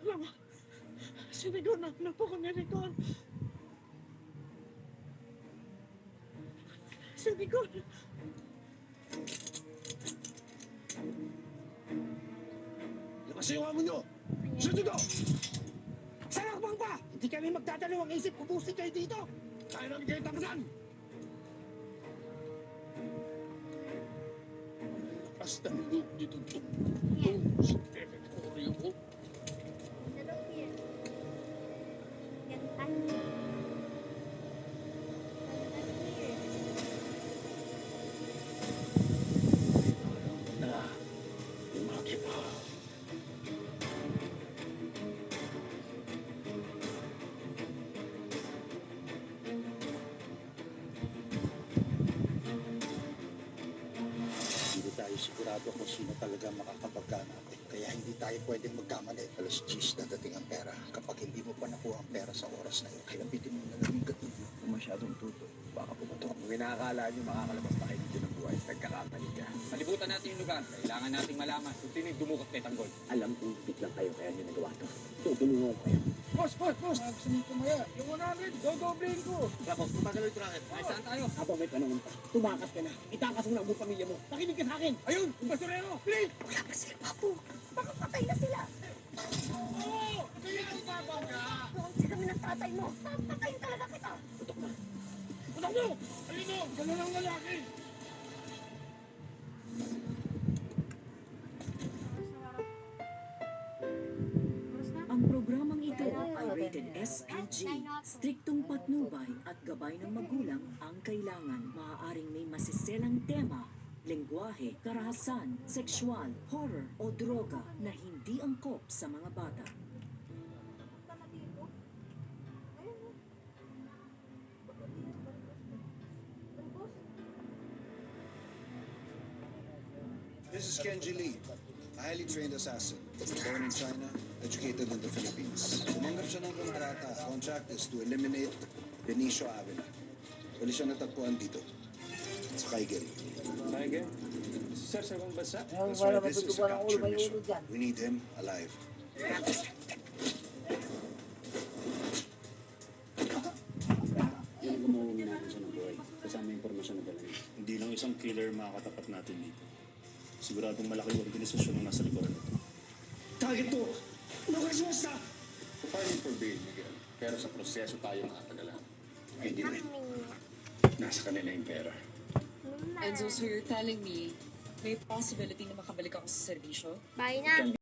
lang. Si Rigor na po ko ni Rigor. Si Rigor. Labas yung amo nyo! Sunod o! Salakbang pa! Hindi kami magdadalawang isip. Ubusin kayo dito. Kaya namin kayo takasan! Lakas ng loob nito itong si Gregorio mo. Na, lumaki pa. Hindi tayo sigurado kung sino talaga makakapagka natin. Kaya hindi tayo pwedeng magkamali. Alas 10 dadating ang pera. Kapag hindi mo pa nakuha ang pera sa oras na yun, kaya bitin mo na lang yung gatilyo. Kung masyadong tuto, baka pumatok. Kung inaakala nyo makakalabas na kayo dito ng buhay, nagkakamali ka. Malibutan natin yung lugar. Kailangan nating malaman kung sino yung dumukot kay Tanggol. Alam kong lang kayo kaya nyo nagawa to. Tutulungan ko kayo. Boss! Gusto mo tumaya? Yung 100, dodoblein ko. Tapos, tumatalo yung tracket. Ay, saan tayo? Habang may panahon pa, tumakas ka na. Itakas mo na ang buong pamilya mo. Nakinig ka sa akin. Ayun! Yung basurero! Please! Wala pa sila, Papo. Baka patay na sila. Oo! Kaya ang babaw niya! Kung kami ng tatay mo, papatayin talaga kita. Tutok na. Putok mo! Ayun o! Ganun ang lalaki! Ang programang ito ay rated SPG. Striktong patnubay at gabay ng magulang ang kailangan. Maaaring may masiselang tema, lengguwahe, karahasan, sexual, horror o droga na hindi angkop sa mga bata. This is Kenji Lee, a highly trained assassin. Born in China, educated in the Philippines. Tumanggap siya ng kontrata. Contract is to eliminate Benicio Avila. Huli siya natagpuan dito. Sa Kaigel. Tiger? Sir, sa ibang bansa? That's why this is a capture mission. We need him alive. Yung gumawin natin siya ng buhay. Kasama yung impormasyon na dala niya. Hindi lang isang killer makakatapat natin dito. Siguradong malaking organisasyon ang nasa likuran nito. Target to! Nakaswasta! Filing for bail, Miguel. Pero sa proseso tayo makatagalan. Ay, hindi rin. Nasa kanila yung pera. Enzo, so you're telling me may possibility na makabalik ako sa serbisyo? Bye na.